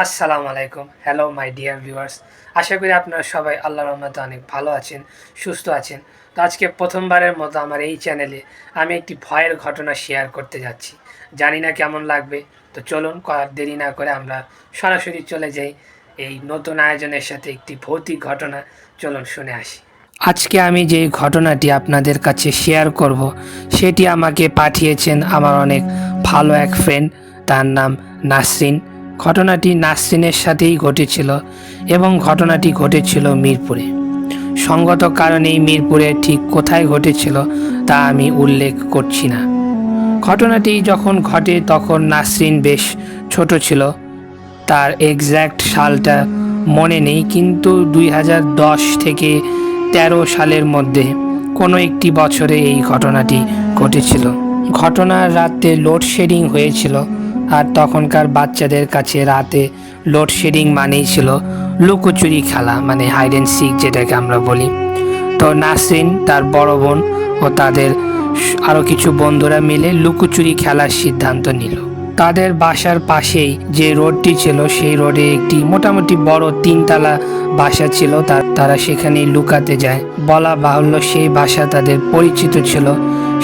আসসালামু আলাইকুম। Hello my dear viewers. আশা করি আপনারা সবাই আল্লাহর রহমতে অনেক ভালো আছেন, সুস্থ আছেন। তো আজকে প্রথমবারের মতো আমার এই চ্যানেলে আমি একটি ভয়ের ঘটনা শেয়ার করতে যাচ্ছি। জানি না কেমন লাগবে। তো চলুন দেরি না করে আমরা সরাসরি চলে যাই এই নতুন আয়োজনের সাথে একটি ভৌতিক ঘটনা। চলুন শুনে আসি। আজকে আমি যে ঘটনাটি আপনাদের কাছে শেয়ার করব সেটি আমাকে পাঠিয়েছেন আমার অনেক ভালো এক ফ্রেন্ড, তার নাম নাসরিন। ঘটনাটি নাসরিনের সাথেই ঘটেছিল এবং ঘটনাটি ঘটেছিল মিরপুরে। সঙ্গত কারণেই মিরপুরে ঠিক কোথায় ঘটেছিল তা আমি উল্লেখ করছি না। ঘটনাটি যখন ঘটে তখন নাসরিন বেশ ছোট ছিল। তার এক্স্যাক্ট সালটা মনে নেই, কিন্তু 2010 থেকে 13 সালের মধ্যে কোনো একটি বছরে এই ঘটনাটি ঘটেছিল। ঘটনার রাতে লোডশেডিং হয়েছিল, আর তখনকার বাচ্চাদের কাছে রাতে লোডশেডিং মানেই ছিল লুকোচুরি খেলা, মানে হাইড অ্যান্ড সিক যেটাকে আমরা বলি। তো নাসরিন, তার বড় বোন ও তাদের আরও কিছু বন্ধুরা মিলে লুকোচুরি খেলার সিদ্ধান্ত নিল। তাদের বাসার পাশেই যে রোডটি ছিল সেই রোডে একটি মোটামুটি বড় 3তলা বাসা ছিল। তারা সেখানে লুকাতে যায়। বলা বাহুল্য সেই বাসা তাদের পরিচিত ছিল।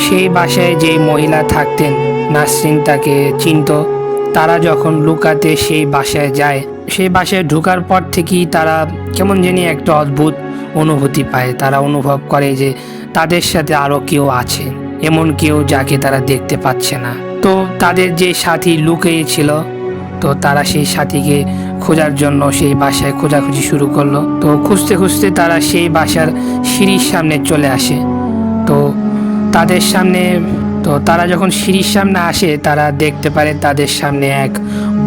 সেই বাসায় যেই মহিলা থাকতেন নাসরিন তাকে চিনত। তারা যখন লুকাতে সেই বাসায় যায়, সেই বাসায় ঢোকার পর থেকেই তারা কেমন জানি একটা অদ্ভুত অনুভূতি পায়। তারা অনুভব করে যে তাদের সাথে আরও কেউ আছে, এমন কেউ যাকে তারা দেখতে পাচ্ছে না। তো তাদের যে সাথী লুকিয়েছিল, তো তারা সেই সাথীকে খোঁজার জন্য সেই বাসায় খোঁজাখুঁজি শুরু করলো। তো খুঁজতে খুঁজতে তারা সেই বাসার সিঁড়ির সামনে চলে আসে। তো তাদের সামনে তারা যখন সিঁড়ির সামনে আসে, তারা দেখতে পারে তাদের সামনে এক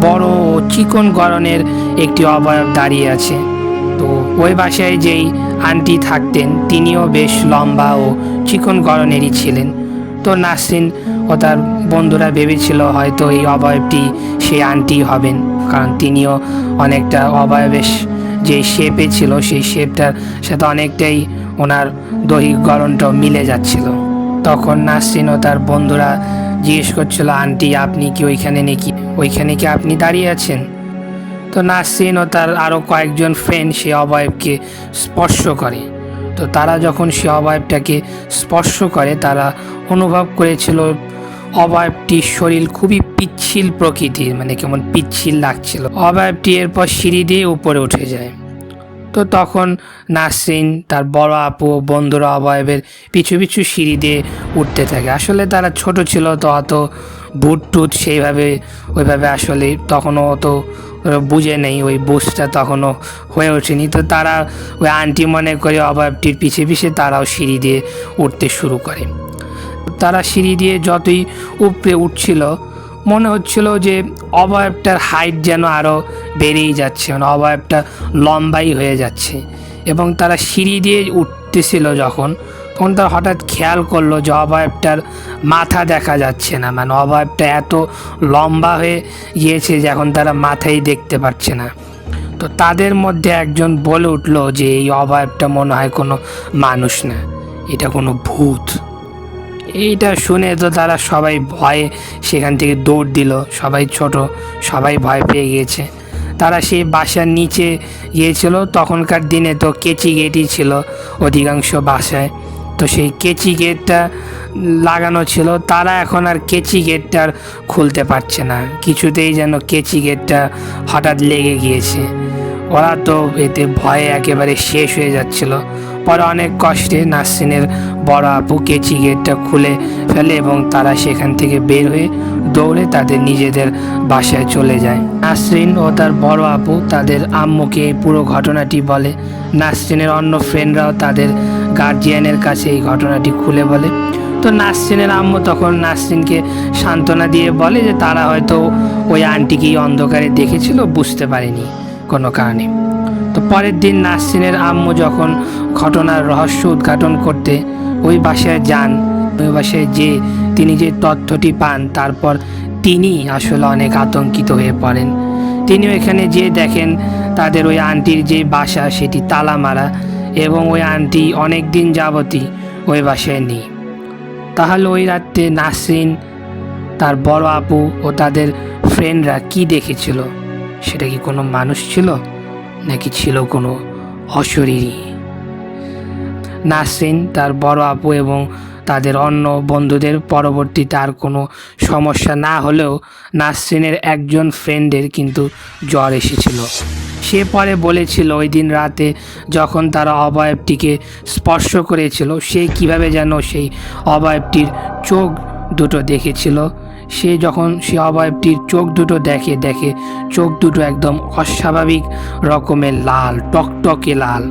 বড় ও চিকন গড়নের একটি অবয়ব দাঁড়িয়ে আছে। তো ওই বাসায় যেই আন্টি থাকতেন তিনিও বেশ লম্বা ও চিকন গড়নেরই ছিলেন। তো নাসরিন ও তার বন্ধুরা ভেবেছিল হয়তো এই অবয়বটি সেই আন্টি হবেন, কারণ তিনিও অনেকটা অবয়বের যে শেপে ছিল সেই শেপটার সাথে অনেকটাই ওনার দৈহিক গড়নটাও মিলে যাচ্ছিল। তখন নাসরিন ও তার বন্ধুরা জিজ্ঞেস করছিল, আন্টি আপনি কি ওইখানে কি আপনি দাঁড়িয়ে আছেন? তো নাসরিন ও তার আরও কয়েকজন ফ্রেন্ড সে অবয়বকে স্পর্শ করে। তো তারা যখন সে অবয়বটাকে স্পর্শ করে, তারা অনুভব করেছিল অবয়বটির শরীর খুবই পিচ্ছিল প্রকৃতির, মানে কেমন পিচ্ছিল লাগছিল। অবয়বটি এরপর সিঁড়ি দিয়ে উপরে উঠে যায়। তো তখন নাসরিন, তার বড় আপু ও বন্ধুরা অবয়বের পিছু পিছু সিঁড়ি দিয়ে উঠতে থাকে। আসলে তারা ছোট ছিল, তো অত বুট টুট ওইভাবে আসলে তখনও অত বুঝে নেই, ওই বুঝটা তখনও হয়ে ওঠেনি। তো তারা ওই আন্টি মনে করে অবয়বটির পিছে পিছে তারাও সিঁড়ি দিয়ে উঠতে শুরু করে। তারা সিঁড়ি দিয়ে যতই উপরে উঠছিল, মনে হচ্ছিল যে অবয়বটার হাইট যেন আরও বেড়েই যাচ্ছে, মানে অবয়বটা লম্বাই হয়ে যাচ্ছে। এবং তারা সিঁড়ি দিয়ে উঠতেছিল তখন তারা হঠাৎ খেয়াল করলো যে অবয়বটার মাথা দেখা যাচ্ছে না, মানে অবয়বটা এত লম্বা হয়ে গিয়েছে যে এখন তারা মাথাই দেখতে পাচ্ছে না। তো তাদের মধ্যে একজন বলে উঠলো যে এই অবয়বটা মনে হয় কোনো মানুষ না, এটা কোনো ভূত। এইটা শুনে তো তারা সবাই ভয়ে সেখান থেকে দৌড় দিল। সবাই ভয় পেয়ে গিয়েছে। তারা সেই বাসার নিচে গিয়েছিল। তখনকার দিনে তো কেচি গেটই ছিল অধিকাংশ বাসায়। তো সেই কেচি গেটটা লাগানো ছিল। তারা এখন আর কেচি গেটটা খুলতে পারছে না, কিছুতেই যেন কেচি গেটটা হঠাৎ লেগে গিয়েছে। ওরা তো এতে ভয়ে একেবারে শেষ হয়ে যাচ্ছিল। পরে অনেক কষ্টে নাসরিনের বড় আপু কেচি গেটটা খুলে ফেলে এবং তারা সেখান থেকে বের হয়ে দৌড়ে তাদের নিজেদের বাসায় চলে যায়। নাসরিন ও তার বড় আপু তাদের আম্মুকে এই পুরো ঘটনাটি বলে। নাসরিনের অন্য ফ্রেন্ডরাও তাদের গার্জিয়ানের কাছে এই ঘটনাটি খুলে বলে। তো নাসরিনের আম্মু তখন নাসরিনকে সান্ত্বনা দিয়ে বলে যে তারা হয়তো ওই আন্টিকেই অন্ধকারে দেখেছিল, বুঝতে পারেনি কোনো কারণে। তো পরের দিন নাসরিনের আম্মু যখন ঘটনার রহস্য উদ্ঘাটন করতে ওই বাসায় যান, ওই বাসায় তিনি যে তথ্যটি পান, তারপর তিনি আসলে অনেক আতঙ্কিত হয়ে পড়েন। তিনি এখানে দেখেন তাদের ওই আন্টির যে বাসা সেটি তালা মারা এবং ওই আন্টি অনেক দিন যাবতই ওই বাসায় নেই। তাহলে ওই রাতে নাসরিন, তার বড় আপু ও তাদের ফ্রেন্ডরা কি দেখেছিল সেটা কি কোনো মানুষ ছিল নাকি ছিল কোনো অশরীরী? নাসরিন তার বড় আপু এবং তাদের অন্য বন্ধুদের পরবর্তীতে আর কোনো সমস্যা না হলেও নাসরিনের একজন ফ্রেন্ডের কিন্তু জ্বর এসেছিল। সে পরে বলেছিল ওই দিন রাতে যখন তারা অবয়বটিকে স্পর্শ করেছিল সে কিভাবে যেন সেই অবয়বটির চোখ দুটো দেখেছিল। সে যখন সে অবয়বটির চোখ দুটো দেখে চোখ দুটো একদম অস্বাভাবিক রকমের লাল, টকটকে লাল,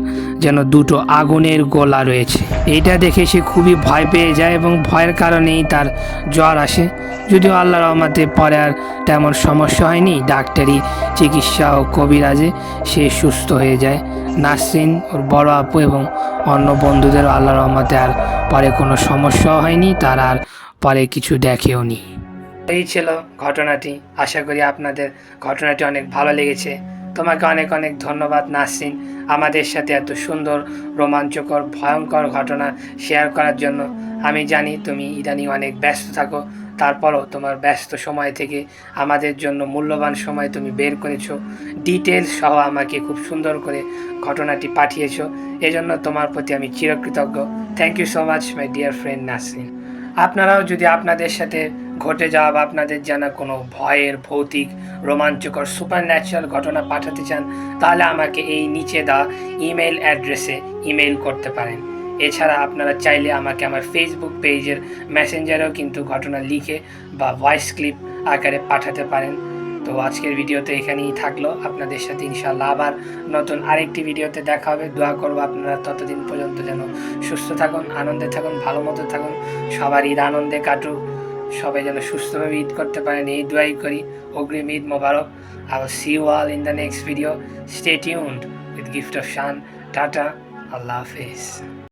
যেন দুটো আগুনের গোলা রয়েছে। এইটা দেখে সে খুবই ভয় পেয়ে যায় এবং ভয়ের কারণেই তার জ্বর আসে। যদিও আল্লাহ রহমতে পরে আর তেমন সমস্যা হয়নি, ডাক্তারি চিকিৎসা ও কবিরাজে সে সুস্থ হয়ে যায়। নাসরিন, ওর বড় আপু এবং অন্য বন্ধুদেরও আল্লাহ রহমতে আর পরে কোনো সমস্যাও হয়নি, তারা আর পরে কিছু দেখেও নি। এই ছিল ঘটনাটি। আশা করি আপনাদের ঘটনাটি অনেক ভালো লেগেছে। তোমাকে অনেক অনেক ধন্যবাদ নাসরিন, আমাদের সাথে এত সুন্দর, রোমাঞ্চকর, ভয়ঙ্কর ঘটনা শেয়ার করার জন্য। আমি জানি তুমি ইদানিং অনেক ব্যস্ত থাকো, তারপরও তোমার ব্যস্ত সময় থেকে আমাদের জন্য মূল্যবান সময় তুমি বের করেছো, ডিটেলস সহ আমাকে খুব সুন্দর করে ঘটনাটি পাঠিয়েছো। এজন্য তোমার প্রতি আমি চিরকৃতজ্ঞ। Thank you so much my dear friend Nasrin. আপনারাও যদি আপনাদের সাথে ঘটে যাওয়া বা আপনাদের জানা কোনো ভয়ের, ভৌতিক, রোমাঞ্চকর, সুপার ন্যাচারাল ঘটনা পাঠাতে চান তাহলে আমাকে এই নিচে দেওয়া ইমেল অ্যাড্রেসে ইমেল করতে পারেন। এছাড়া আপনারা চাইলে আমাকে আমার ফেসবুক পেজের মেসেঞ্জারেও কিন্তু ঘটনা লিখে বা ভয়েস ক্লিপ আকারে পাঠাতে পারেন। তো আজকের ভিডিওতে এখানেই থাকলো। আপনাদের সাথে ইনশাআল্লাহ আবার নতুন আরেকটি ভিডিওতে দেখা হবে। দোয়া করবো আপনারা ততদিন পর্যন্ত যেন সুস্থ থাকুন, আনন্দে থাকুন, ভালো মতো থাকুন, সবার ঈদ আনন্দে কাটুক, সবাই যেন সুস্থভাবে ঈদ করতে পারেন এই দোয়াই করি। অগ্রিম ঈদ মোবারক। I will see you all in the next video. Stay tuned with Gift of Shan. Tata. Allah Hafiz.